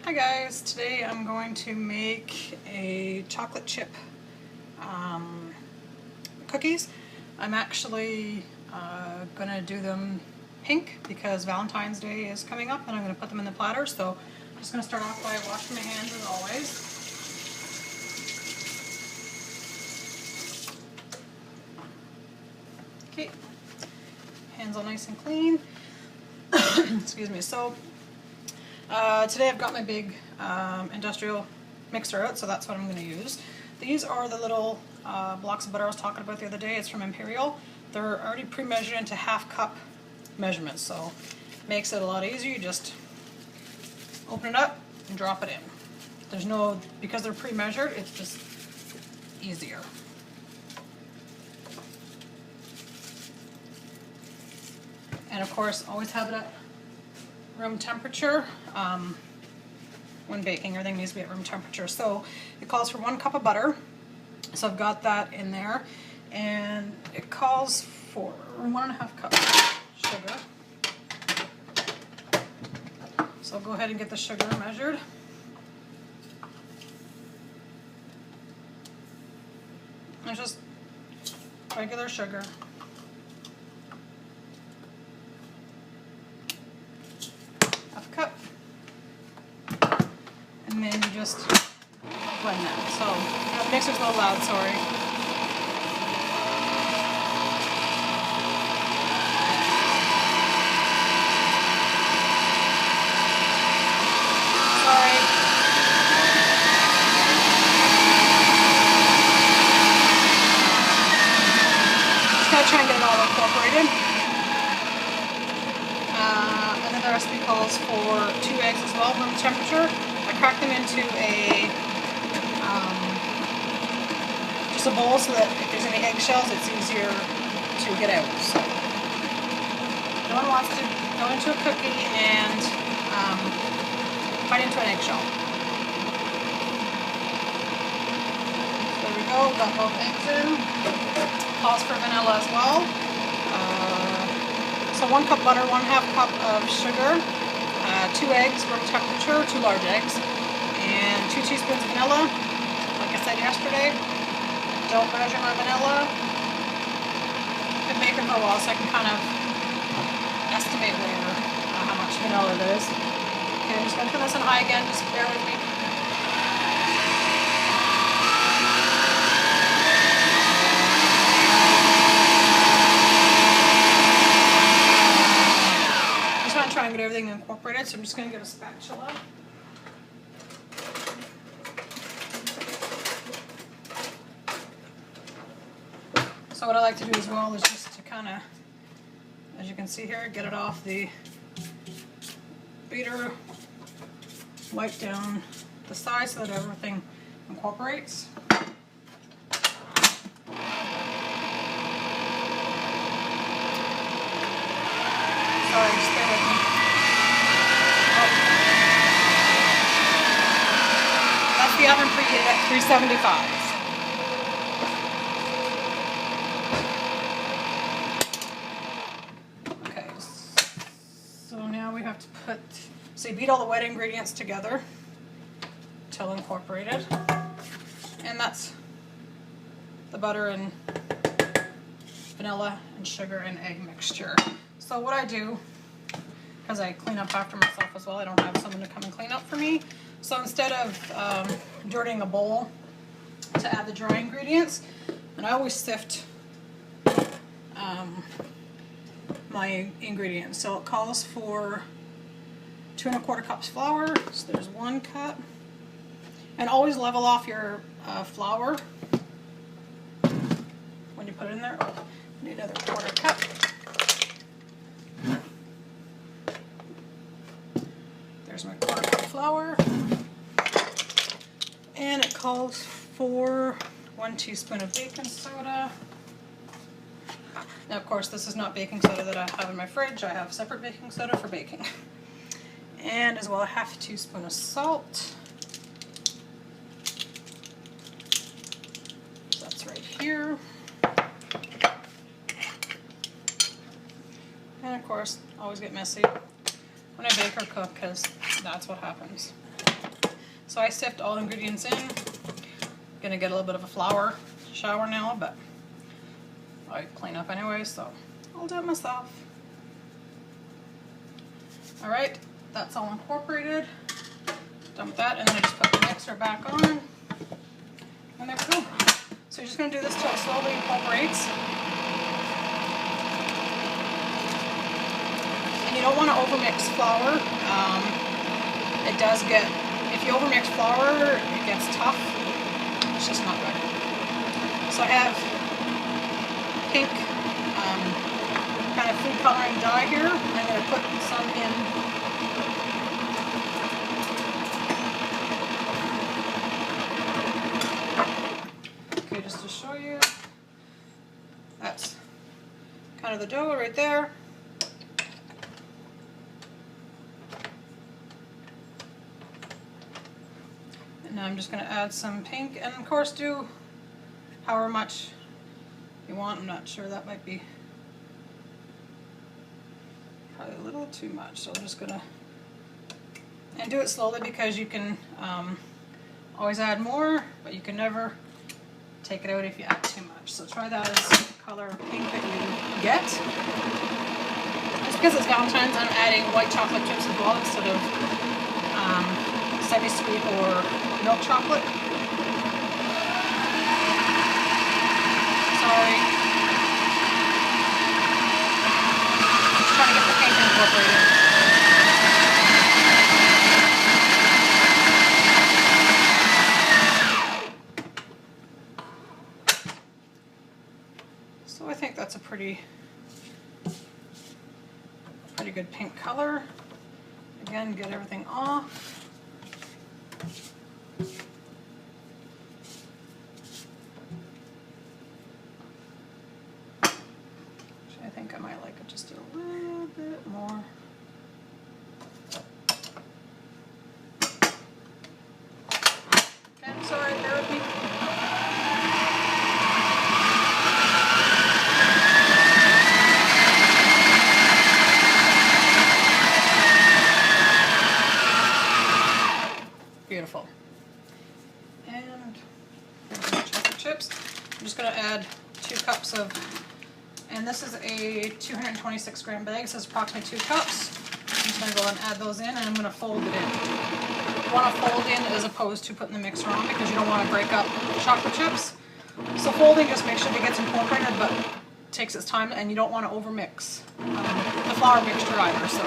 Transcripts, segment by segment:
Hi guys, today I'm going to make a chocolate chip cookies. I'm actually going to do them pink because Valentine's Day is coming up and I'm going to put them in the platter. So I'm just going to start off by washing my hands as always. Okay, hands all nice and clean. Excuse me. So today I've got my big industrial mixer out, so that's what I'm going to use. These are the little blocks of butter I was talking about the other day. It's from Imperial. They're already pre-measured into half cup measurements, so it makes it a lot easier. You just open it up and drop it in. There's no, because they're pre-measured, it's just easier. And of course, always have it at room temperature. When baking, everything needs to be at room temperature. So it calls for 1 cup of butter. So I've got that in there. And it calls for 1.5 cups of sugar. So I'll go ahead and get the sugar measured. It's just regular sugar. Cup, and then you just blend that. So the mixer's a little loud, sorry. Sorry. Just gotta try and get it all incorporated. And then the recipe calls for 2 eggs as well, room temperature. I crack them into a just a bowl so that if there's any eggshells, it's easier to get out. So no one wants to go into a cookie and bite into an eggshell. So there we go. Got both eggs in. Calls for vanilla as well. So 1 cup butter, 1/2 cup of sugar, 2 eggs, room temperature, 2 large eggs, and 2 teaspoons of vanilla. Like I said yesterday, don't measure my vanilla. I've been baking for a while, so I can kind of estimate where how much vanilla there is. Okay, I'm just going to put this on high again, just bear with me. Try and get everything incorporated, so I'm just going to get a spatula. So what I like to do as well is just to kind of, as you can see here, get it off the beater, wipe down the side so that everything incorporates. Sorry, just bear with me. That's the oven preheated at 375. Okay, so now we have to put, so you beat all the wet ingredients together till incorporated. And that's the butter and vanilla and sugar and egg mixture. So what I do, because I clean up after myself as well, I don't have someone to come and clean up for me. So instead of dirtying a bowl to add the dry ingredients, and I always sift my ingredients. So it calls for 2 1/4 cups flour. So there's 1 cup. And always level off your flour when you put it in there. Oh, need another 1/4 cup. There's my 1/4 cup flour, and it calls for 1 teaspoon of baking soda. Now, of course, this is not baking soda that I have in my fridge. I have separate baking soda for baking. And as well, a 1/2 teaspoon of salt. That's right here. And of course, always get messy when I bake or cook, because that's what happens. So I sift all ingredients in. Gonna get a little bit of a flour shower now, but I clean up anyway, so I'll do it myself. All right, that's all incorporated. Done with that, and then I just put the mixer back on, and there we go. So you're just gonna do this till it slowly incorporates. And you don't want to overmix flour. It does get, if you overmix flour, it gets tough. It's just not good. So I have pink kind of food coloring dye here. I'm going to put some in. Okay, just to show you, that's kind of the dough right there. Now I'm just going to add some pink, and of course do however much you want. I'm not sure, that might be probably a little too much, so I'm just going to, and do it slowly because you can always add more, but you can never take it out if you add too much. So try that as the color of pink that you get. Just because it's Valentine's, I'm adding white chocolate chips as well instead of semi-sweet or milk chocolate. Sorry. Just trying to get the pink incorporated. So I think that's a pretty good pink color. Again, get everything off. I think I might like it just a little bit more. Okay, I'm sorry, bear with me. Beautiful. And chocolate chips. I'm just going to add 2 cups of, and this is a 226 gram bag, so it's approximately 2 cups. I'm just going to go and add those in, and I'm going to fold it in. You want to fold in as opposed to putting the mixer on because you don't want to break up chocolate chips. So folding just makes sure it gets incorporated, but takes its time, and you don't want to overmix the flour mixture either. So.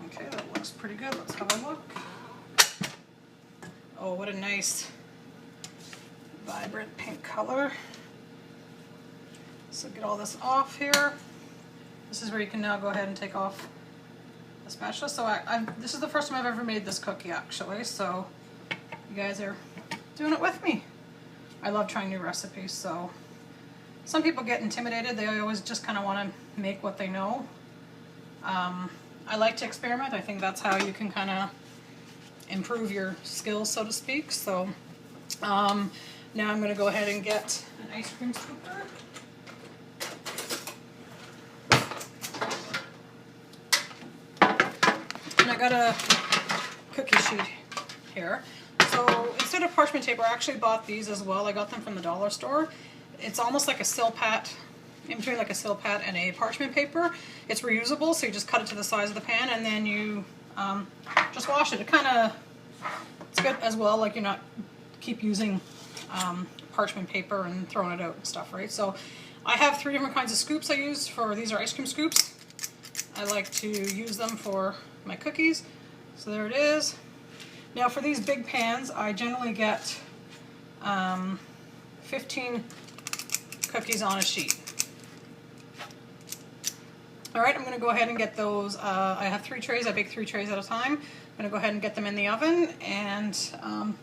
Okay, that looks pretty good. Let's have a look. Oh, what a nice vibrant pink color. So get all this off here. This is where you can now go ahead and take off the spatula. So this is the first time I've ever made this cookie actually, so you guys are doing it with me. I love trying new recipes, so some people get intimidated. They always just kind of want to make what they know. I like to experiment. I think that's how you can kind of improve your skills, so to speak. So now I'm going to go ahead and get an ice cream scooper. And I got a cookie sheet here. So instead of parchment paper, I actually bought these as well. I got them from the dollar store. It's almost like a Silpat, in between like a Silpat and a parchment paper. It's reusable, so you just cut it to the size of the pan and then you just wash it. It's good as well, like you're not keep using parchment paper and throwing it out and stuff, right? So I have 3 different kinds of scoops I use for, these are ice cream scoops. I like to use them for my cookies. So there it is. Now for these big pans, I generally get 15 cookies on a sheet. Alright, I'm going to go ahead and get those. I have 3 trays. I bake 3 trays at a time. I'm going to go ahead and get them in the oven, and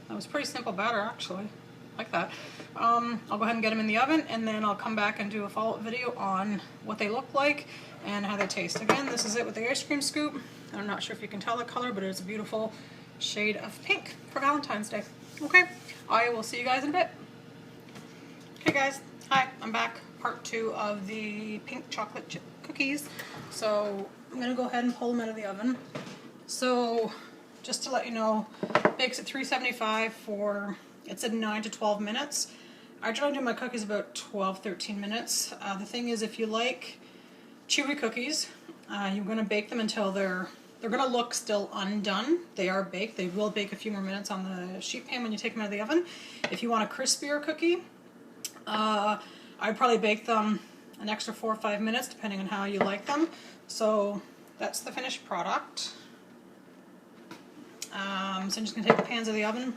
that was pretty simple batter actually, like that. I'll go ahead and get them in the oven, and then I'll come back and do a follow-up video on what they look like and how they taste. Again, this is it with the ice cream scoop. I'm not sure if you can tell the color, but it's a beautiful shade of pink for Valentine's Day. Okay, I will see you guys in a bit. Okay guys, hi, I'm back. part 2 of the pink chocolate chip cookies. So I'm gonna go ahead and pull them out of the oven. So just to let you know, bakes at 375 for, it said 9 to 12 minutes. I generally do my cookies about 12-13 minutes. The thing is, if you like chewy cookies, you're gonna bake them until they're gonna look still undone. They are baked. They will bake a few more minutes on the sheet pan when you take them out of the oven. If you want a crispier cookie, I'd probably bake them an extra 4 or 5 minutes depending on how you like them. So that's the finished product. So I'm just going to take the pans out of the oven,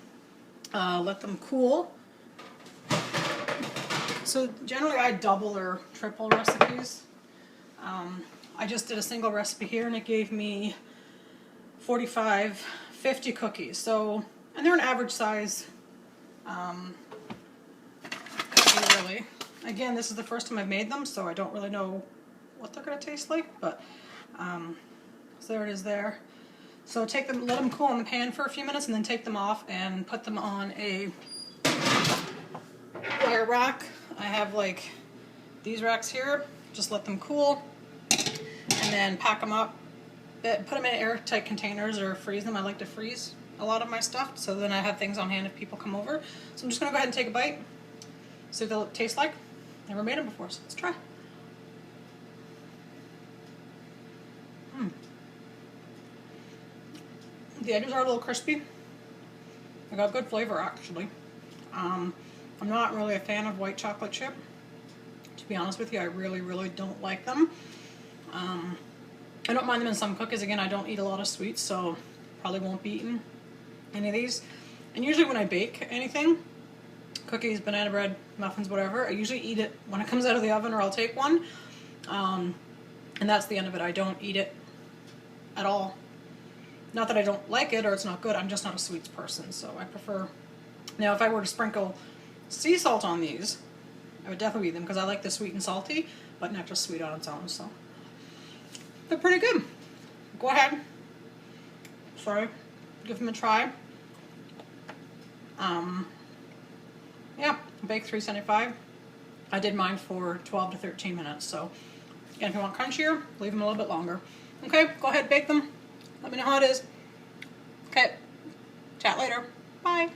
let them cool. So generally I double or triple recipes. I just did a single recipe here and it gave me 45, 50 cookies. So, and they're an average size cookie really. Again, this is the first time I've made them, so I don't really know what they're going to taste like, but so there it is there. So take them, let them cool in the pan for a few minutes and then take them off and put them on a wire rack. I have like these racks here, just let them cool and then pack them up, put them in airtight containers or freeze them. I like to freeze a lot of my stuff so then I have things on hand if people come over. So I'm just going to go ahead and take a bite, see what they'll taste like. Never made them before, so let's try. The edges are a little crispy. They got good flavor actually. I'm not really a fan of white chocolate chip. To be honest with you, I really don't like them. I don't mind them in some cookies. Again, I don't eat a lot of sweets, so probably won't be eating any of these. And usually when I bake anything, cookies, banana bread, muffins, whatever, I usually eat it when it comes out of the oven or I'll take one. And that's the end of it. I don't eat it at all. Not that I don't like it or it's not good, I'm just not a sweets person, so I prefer... Now if I were to sprinkle sea salt on these, I would definitely eat them because I like the sweet and salty, but not just sweet on its own, so... They're pretty good. Go ahead. Sorry. Give them a try. Yeah, bake 375. I did mine for 12 to 13 minutes, so... Again, if you want crunchier, leave them a little bit longer. Okay, go ahead, bake them. Let me know how it is. Okay, chat later. Bye.